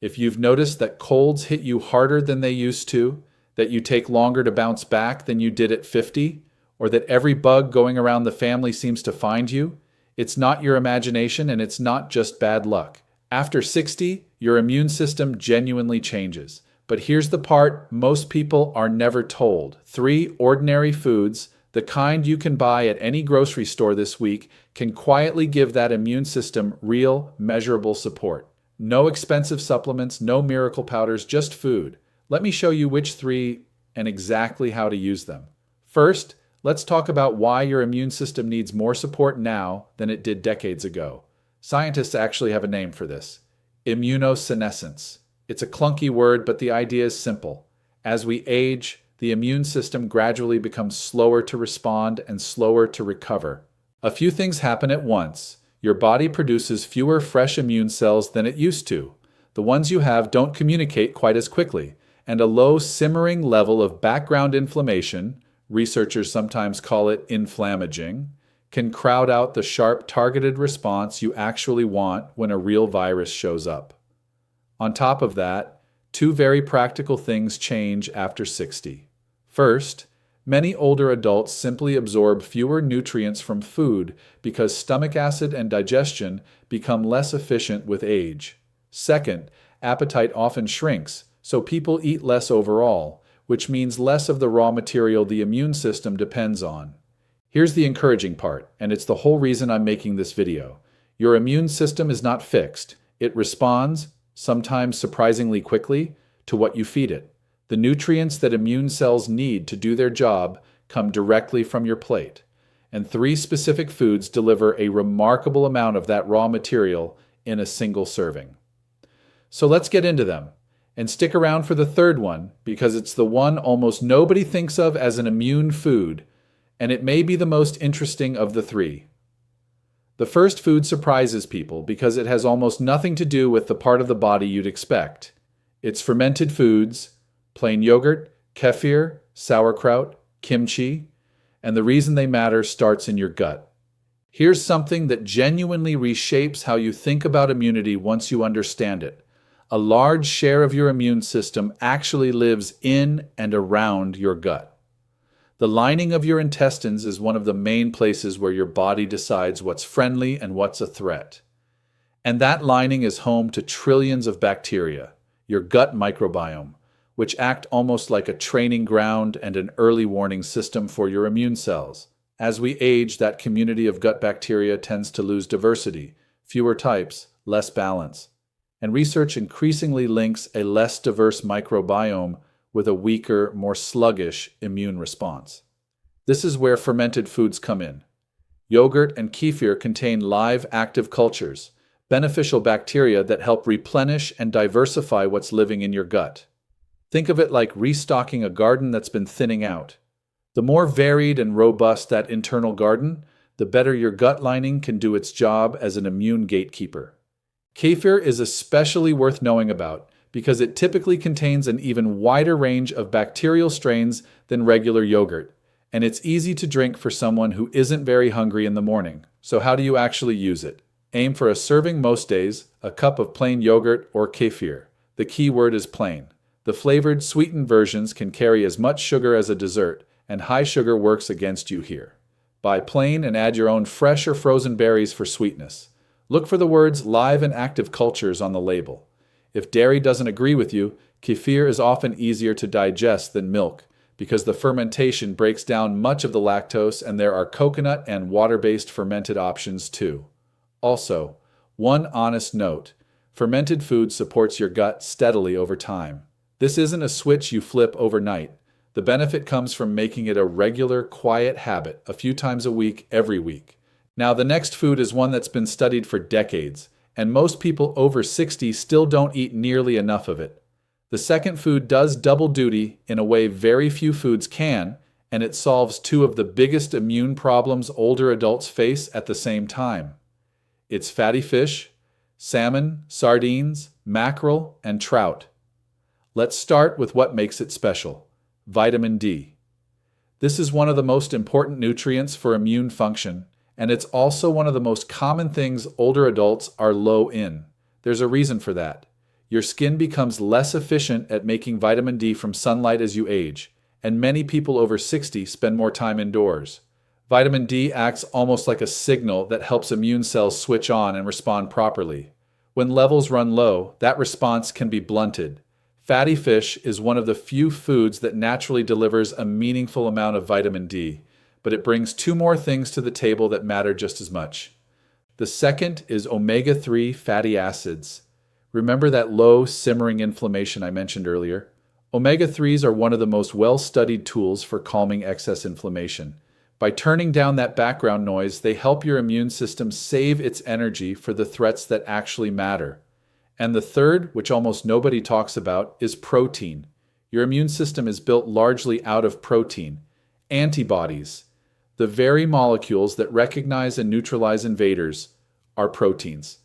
If you've noticed that colds hit you harder than they used to, that you take longer to bounce back than you did at 50, or that every bug going around the family seems to find you, it's not your imagination and it's not just bad luck. After 60, your immune system genuinely changes. But here's the part most people are never told. 3 ordinary foods, the kind you can buy at any grocery store this week, can quietly give that immune system real, measurable support. No expensive supplements, no miracle powders, just food. Let me show you which 3 and exactly how to use them. First, let's talk about why your immune system needs more support now than it did decades ago. Scientists actually have a name for this: immunosenescence. It's a clunky word, but the idea is simple. As we age, the immune system gradually becomes slower to respond and slower to recover. A few things happen at once. Your body produces fewer fresh immune cells than it used to. The ones you have don't communicate quite as quickly, and a low simmering level of background inflammation, researchers sometimes call it inflammaging, can crowd out the sharp targeted response you actually want when a real virus shows up. On top of that, 2 very practical things change after 60. First, many older adults simply absorb fewer nutrients from food because stomach acid and digestion become less efficient with age. Second, appetite often shrinks, so people eat less overall, which means less of the raw material the immune system depends on. Here's the encouraging part, and it's the whole reason I'm making this video. Your immune system is not fixed. It responds, sometimes surprisingly quickly, to what you feed it. The nutrients that immune cells need to do their job come directly from your plate, and 3 specific foods deliver a remarkable amount of that raw material in a single serving. So let's get into them, and stick around for the third one, because it's the one almost nobody thinks of as an immune food, and it may be the most interesting of the 3. The first food surprises people because it has almost nothing to do with the part of the body you'd expect. It's fermented foods, plain yogurt, kefir, sauerkraut, kimchi, and the reason they matter starts in your gut. Here's something that genuinely reshapes how you think about immunity once you understand it. A large share of your immune system actually lives in and around your gut. The lining of your intestines is one of the main places where your body decides what's friendly and what's a threat. And that lining is home to trillions of bacteria, your gut microbiome, which act almost like a training ground and an early warning system for your immune cells. As we age, that community of gut bacteria tends to lose diversity, fewer types, less balance. And research increasingly links a less diverse microbiome with a weaker, more sluggish immune response. This is where fermented foods come in. Yogurt and kefir contain live, active cultures, beneficial bacteria that help replenish and diversify what's living in your gut. Think of it like restocking a garden that's been thinning out. The more varied and robust that internal garden, the better your gut lining can do its job as an immune gatekeeper. Kefir is especially worth knowing about because it typically contains an even wider range of bacterial strains than regular yogurt, and it's easy to drink for someone who isn't very hungry in the morning. So how do you actually use it? Aim for a serving most days, a cup of plain yogurt or kefir. The key word is plain. The flavored, sweetened versions can carry as much sugar as a dessert, and high sugar works against you here. Buy plain and add your own fresh or frozen berries for sweetness. Look for the words live and active cultures on the label. If dairy doesn't agree with you, kefir is often easier to digest than milk because the fermentation breaks down much of the lactose, and there are coconut and water-based fermented options too. Also, one honest note: fermented food supports your gut steadily over time. This isn't a switch you flip overnight. The benefit comes from making it a regular, quiet habit, a few times a week, every week. Now, the next food is one that's been studied for decades, and most people over 60 still don't eat nearly enough of it. The second food does double duty in a way very few foods can, and it solves 2 of the biggest immune problems older adults face at the same time. It's fatty fish, salmon, sardines, mackerel, and trout. Let's start with what makes it special: vitamin D. This is one of the most important nutrients for immune function, and it's also one of the most common things older adults are low in. There's a reason for that. Your skin becomes less efficient at making vitamin D from sunlight as you age, and many people over 60 spend more time indoors. Vitamin D acts almost like a signal that helps immune cells switch on and respond properly. When levels run low, that response can be blunted. Fatty fish is one of the few foods that naturally delivers a meaningful amount of vitamin D, but it brings two more things to the table that matter just as much. The second is omega-3 fatty acids. Remember that low, simmering inflammation I mentioned earlier? Omega-3s are one of the most well-studied tools for calming excess inflammation. By turning down that background noise, they help your immune system save its energy for the threats that actually matter. And the third, which almost nobody talks about, is protein. Your immune system is built largely out of protein. Antibodies, the very molecules that recognize and neutralize invaders, are proteins.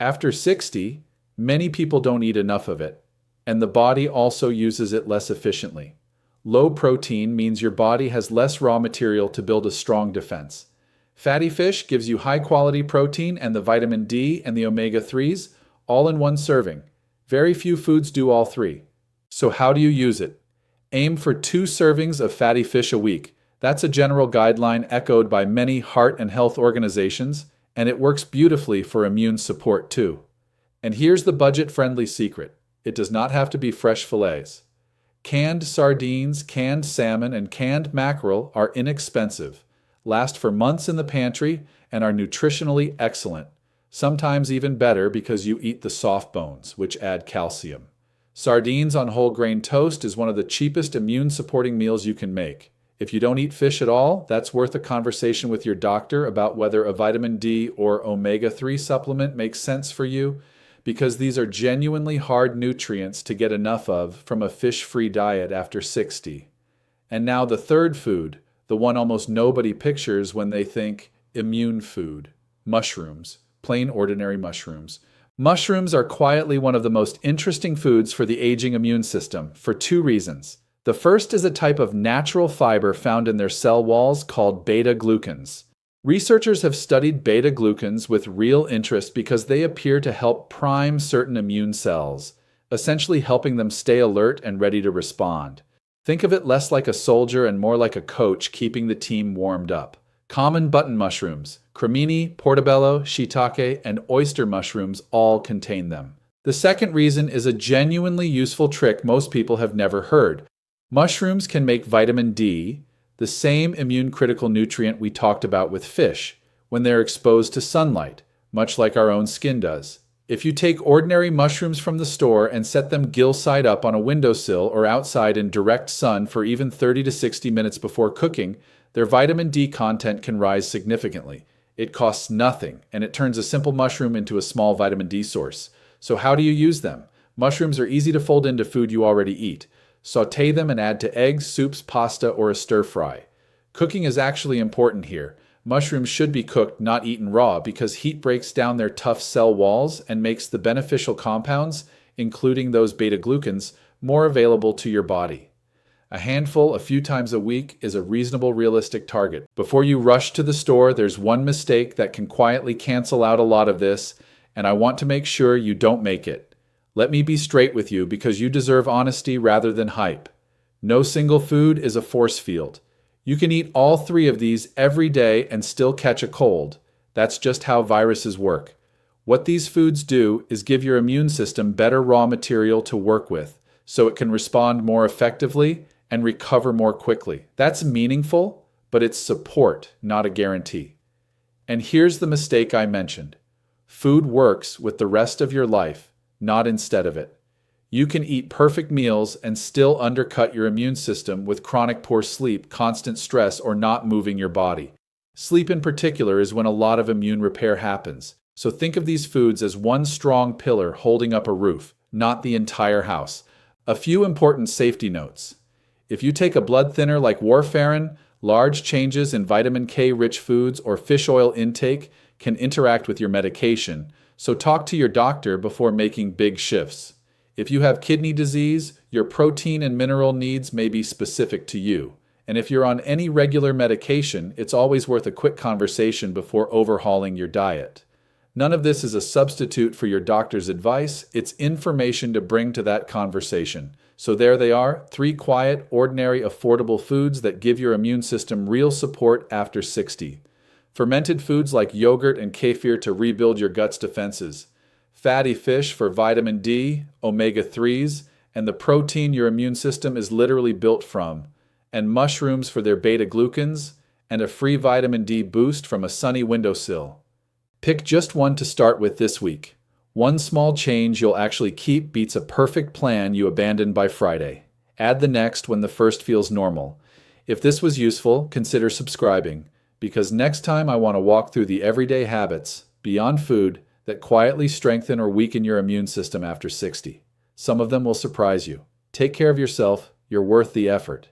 After 60, many people don't eat enough of it, and the body also uses it less efficiently. Low protein means your body has less raw material to build a strong defense. Fatty fish gives you high-quality protein and the vitamin D and the omega-3s all in one serving. Very few foods do all three. So how do you use it? Aim for 2 servings of fatty fish a week. That's a general guideline echoed by many heart and health organizations, and it works beautifully for immune support too. And here's the budget-friendly secret. It does not have to be fresh fillets. Canned sardines, canned salmon, and canned mackerel are inexpensive, last for months in the pantry, and are nutritionally excellent. Sometimes even better because you eat the soft bones, which add calcium. Sardines on whole grain toast is one of the cheapest immune-supporting meals you can make. If you don't eat fish at all, that's worth a conversation with your doctor about whether a vitamin D or omega-3 supplement makes sense for you, because these are genuinely hard nutrients to get enough of from a fish-free diet after 60. And now the third food, the one almost nobody pictures when they think immune food: mushrooms, plain ordinary mushrooms. Mushrooms are quietly one of the most interesting foods for the aging immune system for 2 reasons. The first is a type of natural fiber found in their cell walls called beta-glucans. Researchers have studied beta-glucans with real interest because they appear to help prime certain immune cells, essentially helping them stay alert and ready to respond. Think of it less like a soldier and more like a coach keeping the team warmed up. Common button mushrooms, cremini, portobello, shiitake, and oyster mushrooms all contain them. The second reason is a genuinely useful trick most people have never heard. Mushrooms can make vitamin D, the same immune-critical nutrient we talked about with fish, when they're exposed to sunlight, much like our own skin does. If you take ordinary mushrooms from the store and set them gill-side up on a windowsill or outside in direct sun for even 30 to 60 minutes before cooking, their vitamin D content can rise significantly. It costs nothing, and it turns a simple mushroom into a small vitamin D source. So how do you use them? Mushrooms are easy to fold into food you already eat. Sauté them and add to eggs, soups, pasta, or a stir-fry. Cooking is actually important here. Mushrooms should be cooked, not eaten raw, because heat breaks down their tough cell walls and makes the beneficial compounds, including those beta-glucans, more available to your body. A handful a few times a week is a reasonable, realistic target. Before you rush to the store, there's one mistake that can quietly cancel out a lot of this, and I want to make sure you don't make it. Let me be straight with you because you deserve honesty rather than hype. No single food is a force field. You can eat all 3 of these every day and still catch a cold. That's just how viruses work. What these foods do is give your immune system better raw material to work with, so it can respond more effectively and recover more quickly. That's meaningful, but it's support, not a guarantee. And here's the mistake I mentioned. Food works with the rest of your life, not instead of it. You can eat perfect meals and still undercut your immune system with chronic poor sleep, constant stress, or not moving your body. Sleep in particular is when a lot of immune repair happens. So think of these foods as one strong pillar holding up a roof, not the entire house. A few important safety notes. If you take a blood thinner like warfarin, large changes in vitamin K-rich foods or fish oil intake can interact with your medication, so talk to your doctor before making big shifts. If you have kidney disease, your protein and mineral needs may be specific to you. And if you're on any regular medication, it's always worth a quick conversation before overhauling your diet. None of this is a substitute for your doctor's advice. It's information to bring to that conversation. So there they are, 3 quiet, ordinary, affordable foods that give your immune system real support after 60. Fermented foods like yogurt and kefir to rebuild your gut's defenses. Fatty fish for vitamin D, omega-3s, and the protein your immune system is literally built from. And mushrooms for their beta-glucans, and a free vitamin D boost from a sunny windowsill. Pick just one to start with this week. One small change you'll actually keep beats a perfect plan you abandoned by Friday. Add the next when the first feels normal. If this was useful, consider subscribing, because next time I want to walk through the everyday habits, beyond food, that quietly strengthen or weaken your immune system after 60. Some of them will surprise you. Take care of yourself. You're worth the effort.